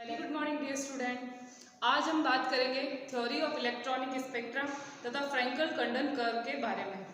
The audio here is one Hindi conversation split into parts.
Very good morning dear student. आज हम बात करेंगे थ्योरी ऑफ इलेक्ट्रॉनिक स्पेक्ट्रम तथा फ्रैंकल-कंडन कर्व के बारे में।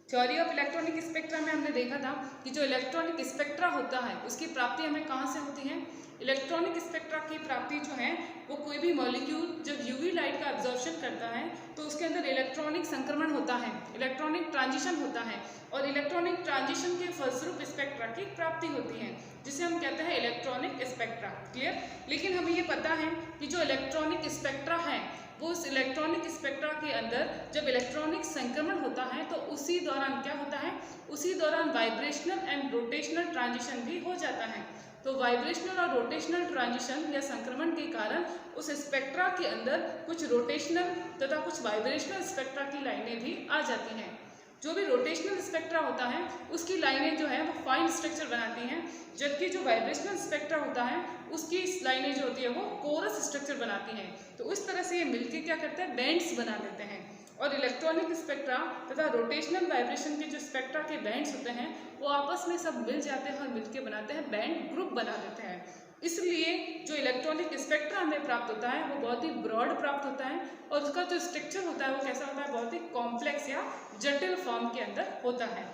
थ्योरी ऑफ इलेक्ट्रॉनिक स्पेक्ट्रम में हमने देखा था कि जो इलेक्ट्रॉनिक स्पेक्ट्रा होता है उसकी प्राप्ति हमें कहाँ से होती है। इलेक्ट्रॉनिक स्पेक्ट्रा की प्राप्ति जो है वो कोई भी मॉलिक्यूल जब यूवी लाइट का एब्जॉर्प्शन करता है तो उसके अंदर इलेक्ट्रॉनिक संक्रमण होता है, इलेक्ट्रॉनिक ट्रांजिशन होता है और इलेक्ट्रॉनिक ट्रांजिशन के फलस्वरूप स्पेक्ट्रा की प्राप्ति होती है जिसे हम कहते हैं इलेक्ट्रॉनिक स्पेक्ट्रा। क्लियर। लेकिन हमें ये पता है कि जो इलेक्ट्रॉनिक स्पेक्ट्रा है वो उस इलेक्ट्रॉनिक स्पेक्ट्रा के अंदर जब इलेक्ट्रॉनिक संक्रमण होता है तो उसी दौरान क्या होता है, उसी दौरान वाइब्रेशनल एंड रोटेशनल ट्रांजिशन भी हो जाता है। तो वाइब्रेशनल और रोटेशनल ट्रांजिशन या संक्रमण के कारण उस स्पेक्ट्रा के अंदर कुछ रोटेशनल तथा कुछ वाइब्रेशनल स्पेक्ट्रा की लाइनें भी आ जाती हैं। जो भी रोटेशनल स्पेक्ट्रा होता है उसकी लाइनें जो है वो फाइन स्ट्रक्चर बनाती हैं, जबकि जो वाइब्रेशनल स्पेक्ट्रा होता है उसकी लाइनें जो होती है वो कोरस स्ट्रक्चर बनाती हैं। तो इस तरह से ये मिलके क्या करते हैं, बैंड्स बना देते हैं। और इलेक्ट्रॉनिक स्पेक्ट्रा तथा रोटेशनल वाइब्रेशन के जो स्पेक्ट्रा के बैंड्स होते हैं वो आपस में सब मिल जाते हैं और मिलके बनाते हैं बैंड ग्रुप बना देते हैं। इसलिए जो इलेक्ट्रॉनिक स्पेक्ट्रा हमें प्राप्त होता है वो बहुत ही ब्रॉड प्राप्त होता है और उसका जो स्ट्रक्चर होता है वो कैसा होता है, बहुत ही कॉम्प्लेक्स या जटिल फॉर्म के अंदर होता है।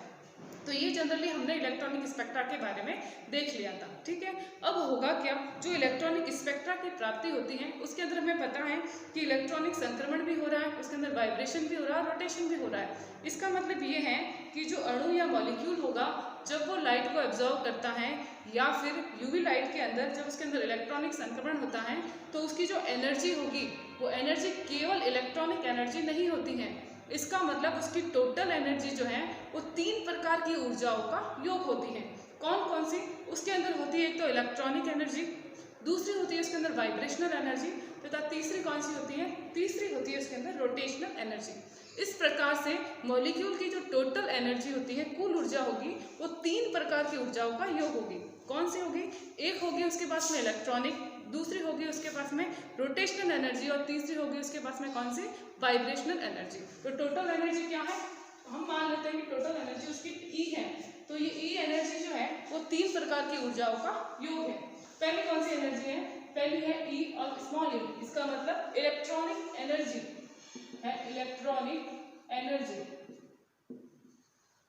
तो ये जनरली हमने इलेक्ट्रॉनिक स्पेक्ट्रा के बारे में देख लिया था। ठीक है। अब होगा क्या, जो इलेक्ट्रॉनिक स्पेक्ट्रा की प्राप्ति होती है उसके अंदर हमें पता है कि इलेक्ट्रॉनिक संक्रमण भी हो रहा है, उसके अंदर वाइब्रेशन भी हो रहा है, रोटेशन भी हो रहा है। इसका मतलब ये है कि जो अणु या मॉलिक्यूल होगा जब वो लाइट को एब्जॉर्व करता है या फिर यूवी लाइट के अंदर जब उसके अंदर इलेक्ट्रॉनिक संक्रमण होता है तो उसकी जो एनर्जी होगी वो एनर्जी केवल इलेक्ट्रॉनिक एनर्जी नहीं होती है। इसका मतलब उसकी टोटल एनर्जी जो है वो 3 प्रकार की ऊर्जाओं का योग होती है। कौन कौन सी? उसके अंदर होती है एक तो इलेक्ट्रॉनिक एनर्जी, दूसरी होती है उसके अंदर वाइब्रेशनल एनर्जी तथा तीसरी कौन सी होती है, तीसरी होती है उसके अंदर रोटेशनल एनर्जी। इस प्रकार से मॉलिक्यूल की जो टोटल एनर्जी होती है, कुल ऊर्जा होगी, वो 3 प्रकार की ऊर्जाओं का योग होगी। कौन सी होगी? एक होगी उसके पास में इलेक्ट्रॉनिक, दूसरी होगी उसके पास में रोटेशनल एनर्जी और तीसरी होगी उसके पास में कौन सी, वाइब्रेशनल एनर्जी। तो टोटल एनर्जी क्या है, हम मान लेते हैं कि टोटल एनर्जी उसकी ई है। तो ये ई एनर्जी जो है वो 3 प्रकार की ऊर्जाओं का योग है। पहली कौन सी एनर्जी है? पहली है ई और स्मॉल ई, इसका मतलब इलेक्ट्रॉनिक एनर्जी है, इलेक्ट्रॉनिक एनर्जी।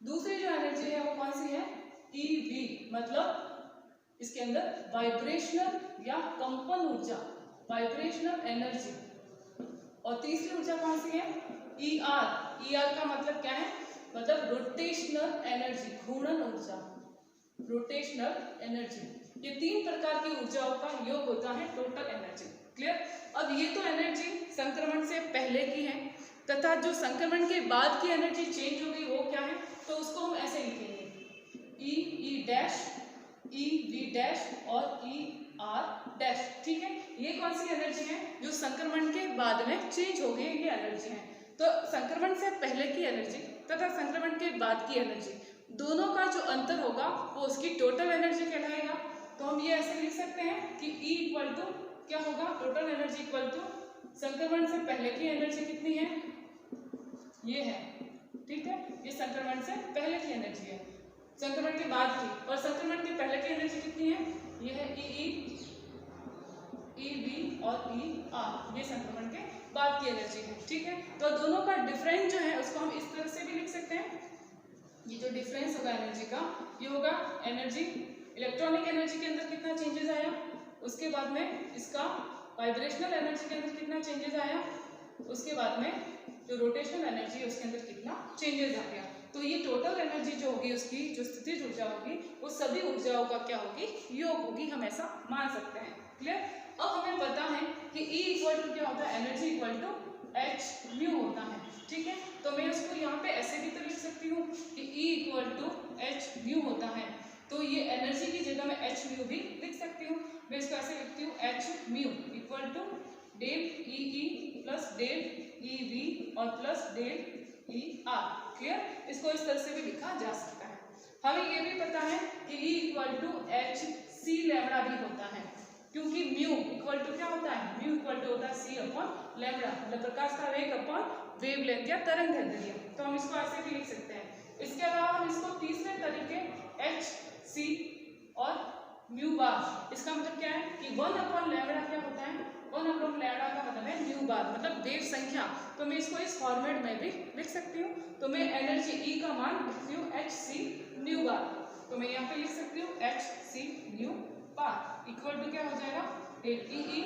दूसरी जो एनर्जी है वो कौन सी है, ई वी, मतलब इसके अंदर वाइब्रेशनल या कंपन ऊर्जा, वाइब्रेशनल एनर्जी। और तीसरी ऊर्जा कौन सी है, ई आर। ई आर का मतलब क्या है, मतलब रोटेशनल एनर्जी, घूर्णन ऊर्जा, रोटेशनल एनर्जी। ये 3 प्रकार की ऊर्जाओं का योग होता है टोटल एनर्जी। क्लियर। अब ये तो एनर्जी संक्रमण से पहले की है तथा जो संक्रमण के बाद की एनर्जी चेंज होगी वो क्या है, तो उसको हम ऐसे लिखेंगे, E E dash, E V dash और ई आर डैश। ठीक है। ये कौन सी एनर्जी है, जो संक्रमण के बाद में चेंज हो गई, ये एनर्जी है। तो संक्रमण से पहले की एनर्जी तथा संक्रमण के बाद की एनर्जी, दोनों का जो अंतर होगा वो उसकी टोटल एनर्जी कहलाएगा। तो हम ये ऐसे लिख सकते हैं कि E इक्वल टू क्या होगा, टोटल एनर्जी इक्वल टू संक्रमण से पहले की एनर्जी कितनी है, ये है। ठीक है। ये संक्रमण से पहले की एनर्जी है, संक्रमण के बाद की, और संक्रमण के पहले की एनर्जी कितनी है, ये है ई वी और ई आर, ये संक्रमण के बाद की एनर्जी है। ठीक है। तो दोनों का डिफरेंस जो है उसको हम इस तरह से भी लिख सकते हैं, ये जो डिफरेंस होगा एनर्जी का, ये होगा एनर्जी, इलेक्ट्रॉनिक एनर्जी के अंदर कितना चेंजेस आया, उसके बाद में इसका वाइब्रेशनल एनर्जी के अंदर कितना चेंजेस आया, उसके बाद में जो रोटेशनल एनर्जी है उसके अंदर कितना चेंजेस आ गया। तो ये टोटल एनर्जी जो होगी, उसकी जो स्थितिज ऊर्जा होगी, वो सभी ऊर्जाओं का क्या होगी, योग होगी, हम ऐसा मान सकते हैं। क्लियर। अब हमें पता है कि E इक्वल टू क्या होता है, energy equal to h mu होता है। ठीक है। तो मैं इसको यहाँ पे ऐसे भी तो लिख सकती हूँ कि E equal to h mu होता है। तो ये एनर्जी की जगह मैं एच म्यू भी लिख सकती हूँ। मैं इसको ऐसे लिखती हूँ, H mu equal to del E plus del E V और plus del E R. Clear. इसको इस तरह से भी लिखा जा सकता है। हमें ये भी पता है कि E equal to h c lambda भी होता है, क्योंकि म्यू इक्वल टू क्या होता है, म्यू इक्वल टू होता है सी अपॉन लैम्बडा, मतलब प्रकाश का वेग अपॉन वेवलेंथ या तरंग दैर्ध्य। तो हम इसको ऐसे भी लिख सकते हैं। इसके अलावा हम इसको तीसरे तरीके एच सी और म्यू बार। इसका मतलब क्या है कि 1/λ क्या होता है, 1/λ का मतलब है म्यू बार, मतलब वेव संख्या। तो मैं इसको इस फॉर्मेट में भी लिख सकती हूँ। तो मैं एनर्जी E का मान लिखती हूँ hc म्यू बार। तो मैं यहाँ पे लिख सकती हूँ hc mu bar equal to क्या हो जाएगा, डेल EE,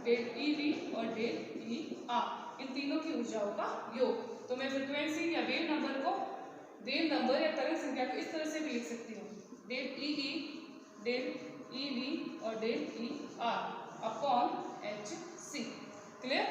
डेल EV और डेल ER, इन तीनों की ऊर्जाओं का योग। तो मैं फ्रीक्वेंसी या वेव नंबर या तरंग संख्या को इस तरह से भी लिख सकती हूँ, डेल EE, डेल EV और del ER upon hc। Clear?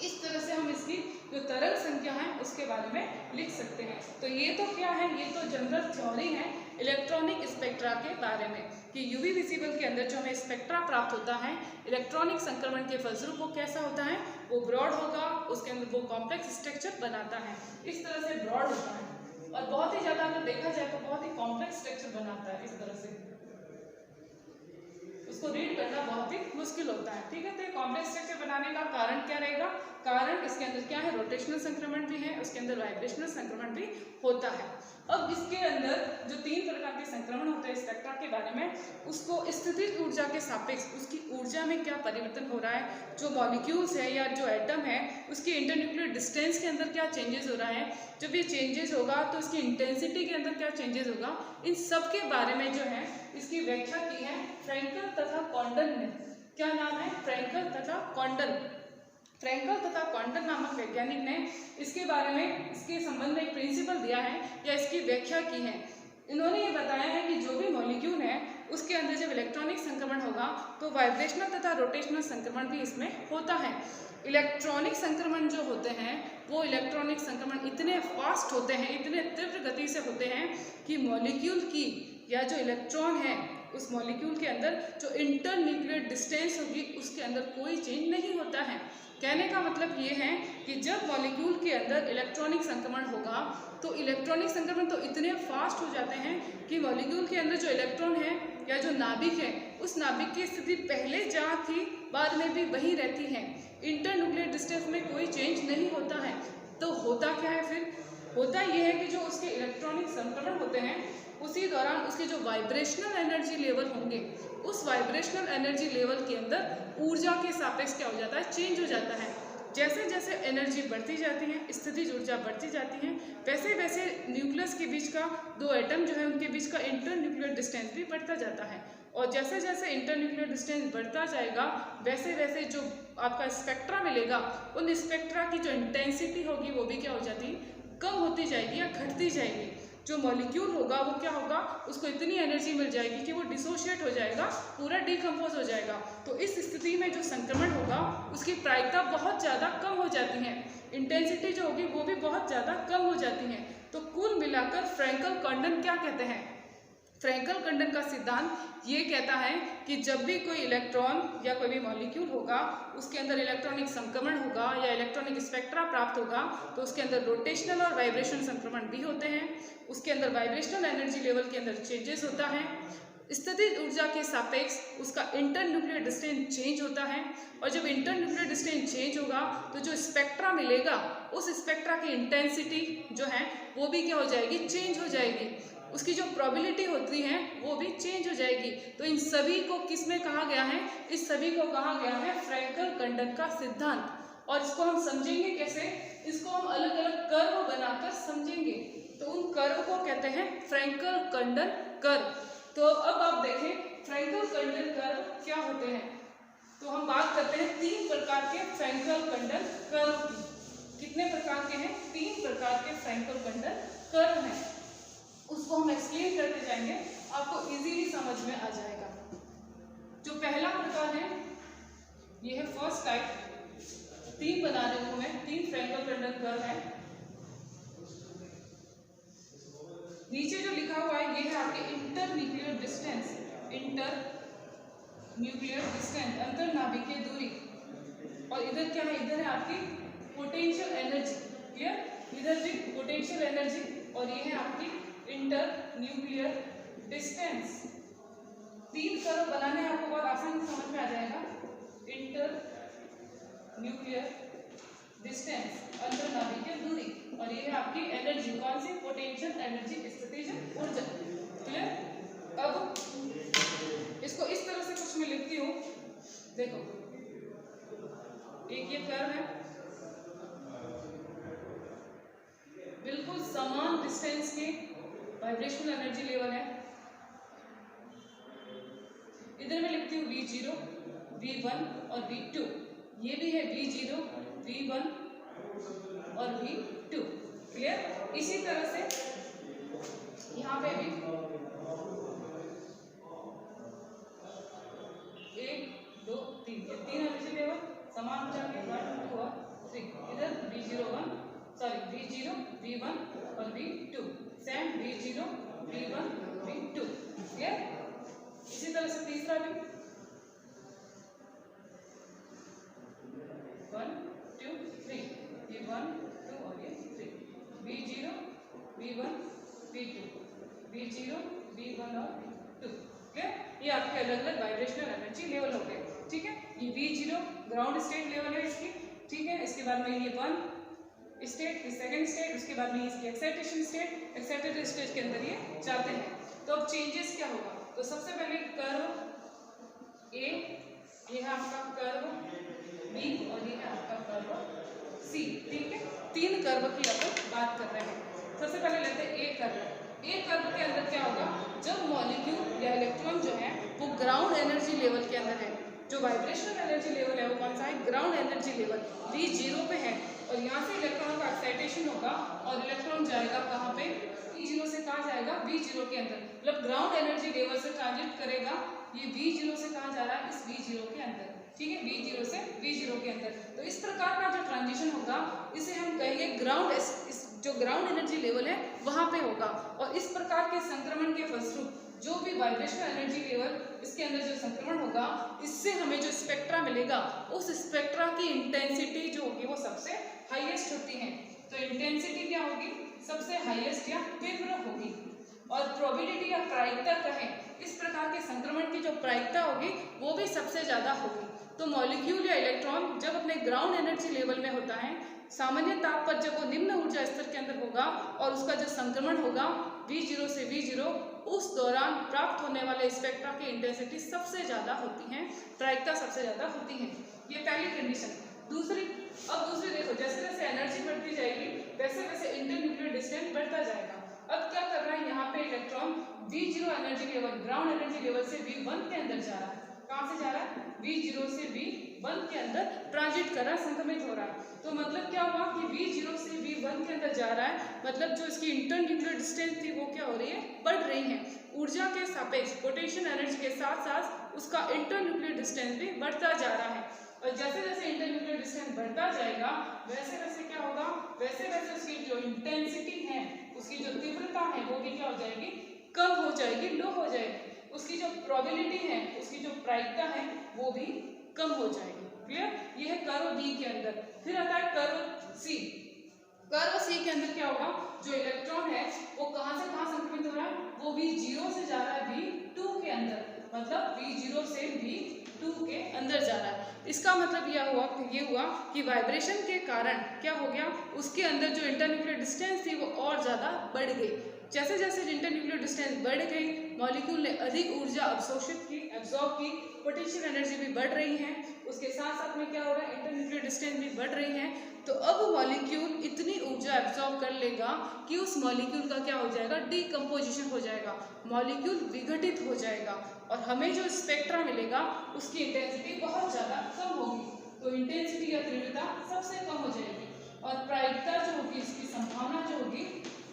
इस तरह से हम इसकी जो तरंग संख्या है उसके बारे में लिख सकते हैं। तो ये तो क्या है, ये तो जनरल थ्योरी है इलेक्ट्रॉनिक स्पेक्ट्रा के बारे में कि यूवी विजिबल के अंदर जो हमें स्पेक्ट्रा प्राप्त होता है इलेक्ट्रॉनिक संक्रमण के फलस्वरूप वो कैसा होता है, वो ब्रॉड होगा, उसके अंदर वो कॉम्प्लेक्स स्ट्रक्चर बनाता है। इस तरह से ब्रॉड होता है और बहुत ही ज़्यादा अगर देखा जाए तो बहुत ही कॉम्प्लेक्स स्ट्रक्चर बनाता है। इस तरह से उसको रीड करना बहुत ही मुश्किल होता है। ठीक है, तो ये कॉम्प्लेक्स स्ट्रक्चर बनाने का कारण क्या रहेगा, कारण इसके अंदर क्या है, रोटेशनल संक्रमण भी है, उसके अंदर वाइब्रेशनल संक्रमण भी होता है। अब इसके अंदर जो 3 प्रकार के संक्रमण होते हैं स्पेक्ट्रा के बारे में, उसको स्थितिज ऊर्जा के सापेक्ष उसकी ऊर्जा में क्या परिवर्तन हो रहा है, जो मॉलिक्यूल्स है या जो एटम है उसकी इंटरन्यूक्लियर डिस्टेंस के अंदर क्या चेंजेस हो रहा है, जब ये चेंजेस होगा तो इसकी इंटेंसिटी के अंदर क्या चेंजेस होगा, इन सब के बारे में जो है इसकी व्याख्या की है फ्रैंकल तथा कॉन्डन ने। क्या नाम है, फ्रैंकल तथा कॉन्डन। फ्रैंकल तथा कॉन्डन नामक वैज्ञानिक ने इसके बारे में, इसके संबंध में एक प्रिंसिपल दिया है या इसकी व्याख्या की है। इन्होंने ये बताया है कि जो भी मॉलिक्यूल है उसके अंदर जब इलेक्ट्रॉनिक संक्रमण होगा तो वाइब्रेशनल तथा रोटेशनल संक्रमण भी इसमें होता है। इलेक्ट्रॉनिक संक्रमण जो होते हैं वो इलेक्ट्रॉनिक संक्रमण इतने फास्ट होते हैं, इतने तीव्र गति से होते हैं कि मॉलिक्यूल की या जो इलेक्ट्रॉन है उस मॉलिक्यूल के अंदर जो इंटरन्यूक्लियर डिस्टेंस होगी उसके अंदर कोई चेंज नहीं होता है। कहने का मतलब ये है कि जब मॉलिक्यूल के अंदर इलेक्ट्रॉनिक संक्रमण होगा तो इलेक्ट्रॉनिक संक्रमण तो इतने फास्ट हो जाते हैं कि मॉलिक्यूल के अंदर जो इलेक्ट्रॉन है या जो नाभिक है उस नाभिक की स्थिति पहले जहाँ थी बाद में भी वही रहती है, इंटरन्यूक्लियर डिस्टेंस में कोई चेंज नहीं होता है। तो होता क्या है फिर, होता यह है कि जो उसके इलेक्ट्रॉनिक संक्रमण होते हैं उसी दौरान उसके जो वाइब्रेशनल एनर्जी लेवल होंगे उस वाइब्रेशनल एनर्जी लेवल के अंदर ऊर्जा के सापेक्ष क्या हो जाता है, चेंज हो जाता है। जैसे जैसे एनर्जी बढ़ती जाती है, स्थितिज ऊर्जा बढ़ती जाती है, वैसे वैसे न्यूक्लियस के बीच का 2 एटम जो है उनके बीच का इंटरन्यूक्लियर डिस्टेंस भी बढ़ता जाता है। और जैसे जैसे इंटरन्यूक्लियर डिस्टेंस बढ़ता जाएगा वैसे वैसे जो आपका स्पेक्ट्रा मिलेगा उन स्पेक्ट्रा की जो इंटेंसिटी होगी वो भी क्या हो जाती है, कम होती जाएगी या घटती जाएगी। जो मॉलिक्यूल होगा वो क्या होगा, उसको इतनी एनर्जी मिल जाएगी कि वो डिसोशिएट हो जाएगा, पूरा डिकम्पोज हो जाएगा। तो इस स्थिति में जो संक्रमण होगा उसकी प्रायिकता बहुत ज़्यादा कम हो जाती है, इंटेंसिटी जो होगी वो भी बहुत ज़्यादा कम हो जाती है। तो कुल मिलाकर फ्रैंकल कॉन्डन क्या कहते हैं, फ्रैंकल कॉन्डन का सिद्धांत ये कहता है कि जब भी कोई इलेक्ट्रॉन या कोई भी मॉलिक्यूल होगा उसके अंदर इलेक्ट्रॉनिक संक्रमण होगा या इलेक्ट्रॉनिक स्पेक्ट्रा प्राप्त होगा तो उसके अंदर रोटेशनल और वाइब्रेशन संक्रमण भी होते हैं, उसके अंदर वाइब्रेशनल एनर्जी लेवल के अंदर चेंजेस होता है, स्थितिज ऊर्जा के सापेक्ष उसका इंटरन्यूक्लियर डिस्टेंस चेंज होता है। और जब इंटरन्यूक्लियर डिस्टेंस चेंज होगा तो जो स्पेक्ट्रा मिलेगा उस स्पेक्ट्रा की इंटेंसिटी जो है वो भी क्या हो जाएगी, चेंज हो जाएगी, उसकी जो प्रोबेबिलिटी होती है वो भी चेंज हो जाएगी। तो इन सभी को किस में कहा गया है, इस सभी को कहा गया है फ्रैंकल कॉन्डन का सिद्धांत। और इसको हम समझेंगे कैसे, इसको हम अलग अलग कर्व बनाकर समझेंगे। तो उन कर्व को कहते हैं फ्रैंकल कॉन्डन कर्व। तो अब आप देखें फ्रैंकल कॉन्डन कर्व क्या होते हैं। तो हम बात करते हैं 3 प्रकार के फ्रैंकल कॉन्डन कर्व की। कितने प्रकार के हैं, 3 प्रकार के फ्रैंकल कॉन्डन कर्व हैं, उसको हम एक्सप्लेन करते जाएंगे, आपको इजीली समझ में आ जाएगा। जो पहला प्रकार है ये है फर्स्ट टाइप, 3 बना रही हूं मैं, 3 फ्रैंकल कॉन्डन कर्व है। नीचे जो लिखा हुआ है ये है आपके इंटरन्यूक्लियर डिस्टेंस, इंटरन्यूक्लियर डिस्टेंस अंतर नाभिकीय दूरी। और इधर क्या है, इधर है आपकी पोटेंशियल एनर्जी, क्लियर, इधर भी पोटेंशियल एनर्जी और ये है आपकी इंटरन्यूक्लियर डिस्टेंस। 3 कर्व बनाने आपको बहुत आसानी से समझ में आ जाएगा। इंटरन्यूक्लियर डिस्टेंस अंतर नाभिकीय दूरी और ये है आपकी एनर्जी, कौन सी, पोटेंशियल एनर्जी, स्थितिज ऊर्जा, क्लियर। अब वाइब्रेशनल एनर्जी लेवल है। इधर मैं लिखती हूँ V0, V1 और V2। ये भी है V0, V1 और V2। क्लियर? इसी तरह से यहाँ पे भी 1 2 3 ये 3 एनर्जी लेवल समान हो जाएंगे, 1 2 और 3। इधर V0 V1 और V2, same V0 V1 V2। Clear? इसी तरह से तीसरा भी 1 2 3, ये 1 2 और ये 3। V0 V1 V2, V0 V1 और V2। क्लियर? ये आपके अलग अलग वाइब्रेशनल एनर्जी लेवल हो गए। ठीक है, ये V0 ग्राउंड स्टेट लेवल है इसकी। ठीक है, इसके बाद में ये 1 स्टेट, सेकंड स्टेट, उसके बाद में इसकी एक्साइटेशन स्टेट, एक्साइटेड स्टेट के अंदर ये जाते हैं। तो अब चेंजेस क्या होगा? तो सबसे पहले कर्व ए, ये है आपका कर्व बी और ये है आपका कर्व सी। ठीक है, 3 कर्व की अपन बात कर रहे हैं। सबसे पहले लेते हैं ए कर्व। ए कर्व के अंदर क्या होगा? जब मॉलिक्यूल या इलेक्ट्रॉन जो है वो ग्राउंड एनर्जी लेवल के अंदर है, जो वाइब्रेशनल एनर्जी लेवल है वो कौन सा है? ग्राउंड एनर्जी लेवल V0 पे है, और यहाँ से इलेक्ट्रॉन का एक्साइटेशन होगा और इलेक्ट्रॉन जाएगा कहाँ पे? V0 से कहाँ जाएगा? V0 के अंदर। मतलब ग्राउंड एनर्जी लेवल से ट्रांजिट करेगा, ये V0 से कहाँ जा रहा है? इस V0 के अंदर। ठीक है, V0 से V0 के अंदर। तो इस प्रकार का जो ट्रांजिशन होगा इसे हम कहेंगे ग्राउंड, जो ग्राउंड एनर्जी लेवल है वहाँ पे होगा। और इस प्रकार के संक्रमण के फलस्वरूप जो भी वाइब्रेशनल एनर्जी लेवल इसके अंदर जो संक्रमण होगा, इससे हमें जो स्पेक्ट्रा मिलेगा, उस स्पेक्ट्रा की इंटेंसिटी जो होगी वो सबसे हाईएस्ट होती है। तो इंटेंसिटी क्या होगी? सबसे हाईएस्ट या तीव्र होगी। और प्रोबेबिलिटी या प्रायिकता कहें, इस प्रकार के संक्रमण की जो प्रायिकता होगी वो भी सबसे ज़्यादा होगी। तो मॉलिक्यूल या इलेक्ट्रॉन जब अपने ग्राउंड एनर्जी लेवल में होता है, सामान्य ताप पर जब वो निम्न ऊर्जा स्तर के अंदर होगा और उसका जो संक्रमण होगा V0 से V0, उस दौरान प्राप्त होने वाले स्पेक्ट्रा की इंटेंसिटी सबसे ज़्यादा होती है, प्रायिकता सबसे ज़्यादा होती है। ये पहली कंडीशन। दूसरी देखो, जैसे जैसे एनर्जी बढ़ती जाएगी वैसे वैसे इंटरन्यूक्लियर डिस्टेंस बढ़ता जाएगा। अब क्या कर रहा है? यहाँ पे electron V0 energy level, ground energy level से V1 के अंदर जा रहा है। कहाँ से जा रहा है? V0 से V1 के अंदर ट्रांजिट कर रहा है, संक्रमित हो रहा है। तो मतलब क्या हुआ कि V0 से V1 के अंदर जा रहा है, मतलब जो इसकी इंटरन्यूक्लियर डिस्टेंस थी वो क्या हो रही है? बढ़ रही है। ऊर्जा के सापेक्ष पोटेंशियल एनर्जी के साथ साथ उसका इंटरन्यूक्लियर डिस्टेंस भी बढ़ता जा रहा है। और जैसे जैसे इंटरन्यूक्लियर डिस्टेंस बढ़ता जाएगा वैसे वैसे क्या होगा? वैसे वैसे उसकी जो इंटेंसिटी है, उसकी जो तीव्रता है वो भी क्या हो जाएगी? कम हो जाएगी, लो हो जाएगी। उसकी जो प्रोबेबिलिटी है, उसकी जो प्रायिकता है वो भी कम हो जाएगी। क्लियर? ये है कर्व बी के अंदर। फिर आता है कर्व सी। कर्व सी के अंदर क्या होगा? जो इलेक्ट्रॉन है वो कहाँ से कहाँ संक्रमित हो रहा है? वो V0 से जा रहा है V2 के अंदर, मतलब V0 से V2 के अंदर जा रहा है। इसका मतलब ये हुआ कि वाइब्रेशन के कारण क्या हो गया? उसके अंदर जो इंटरन्यूक्लियर डिस्टेंस थी वो और ज़्यादा बढ़ गई। जैसे जैसे इंटरन्यूक्लियर डिस्टेंस बढ़ गई, मॉलिक्यूल ने अधिक ऊर्जा एब्जॉर्ब की, पोटेंशियल एनर्जी भी बढ़ रही है, उसके साथ साथ में क्या हो रहा है? इंटरन्यूक्लियर डिस्टेंस भी बढ़ रही है। तो अब मॉलिक्यूल इतनी ऊर्जा एब्जॉर्ब कर लेगा कि उस मॉलिक्यूल का क्या हो जाएगा? डीकम्पोजिशन हो जाएगा, मॉलिक्यूल विघटित हो जाएगा और हमें जो स्पेक्ट्रा मिलेगा उसकी इंटेंसिटी बहुत ज़्यादा कम होगी। तो इंटेंसिटी या तीव्रता सबसे कम हो जाएगी और प्रायिकता जो होगी, इसकी संभावना जो होगी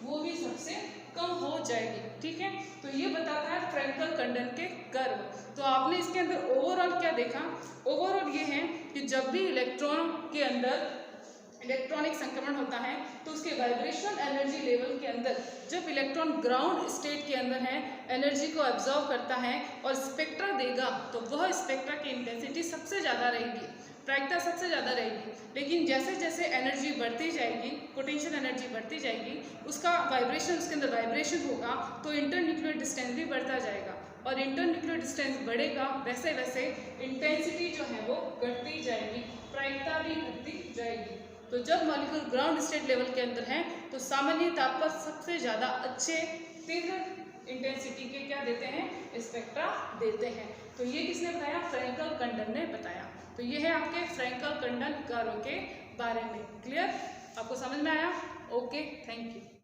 वो भी सबसे कम हो जाएगी। ठीक है, तो ये बताता है फ्रैंकल कंडन के कर्व। तो आपने इसके अंदर ओवरऑल क्या देखा? ओवरऑल ये है कि जब भी इलेक्ट्रॉन के अंदर इलेक्ट्रॉनिक संक्रमण होता है तो उसके वाइब्रेशनल एनर्जी लेवल के अंदर जब इलेक्ट्रॉन ग्राउंड स्टेट के अंदर है, एनर्जी को एब्जॉर्ब करता है और स्पेक्ट्रा देगा, तो वह स्पेक्ट्रा की इंटेंसिटी सबसे ज़्यादा रहेगी, प्रायिकता सबसे ज़्यादा रहेगी। लेकिन जैसे जैसे एनर्जी बढ़ती जाएगी, पोटेंशियल एनर्जी बढ़ती जाएगी, उसका वाइब्रेशन, उसके अंदर वाइब्रेशन होगा तो इंटरन्यूक्लियर डिस्टेंस भी बढ़ता जाएगा और इंटरन्यूक्लियर डिस्टेंस बढ़ेगा वैसे वैसे इंटेंसिटी जो है वो घटती जाएगी, प्रायिकता भी घटती जाएगी। तो जब मॉलिक्यूल ग्राउंड स्टेट लेवल के अंदर है तो सामान्य ताप पर सबसे ज़्यादा अच्छे तीव्र इंटेंसिटी के क्या देते हैं? स्पेक्ट्रा देते हैं। तो ये किसने बताया? फ्रैंकल कंडन ने बताया। तो ये है आपके फ्रैंकल कंडन कर्व के बारे में। क्लियर? आपको समझ में आया? Okay, thank you.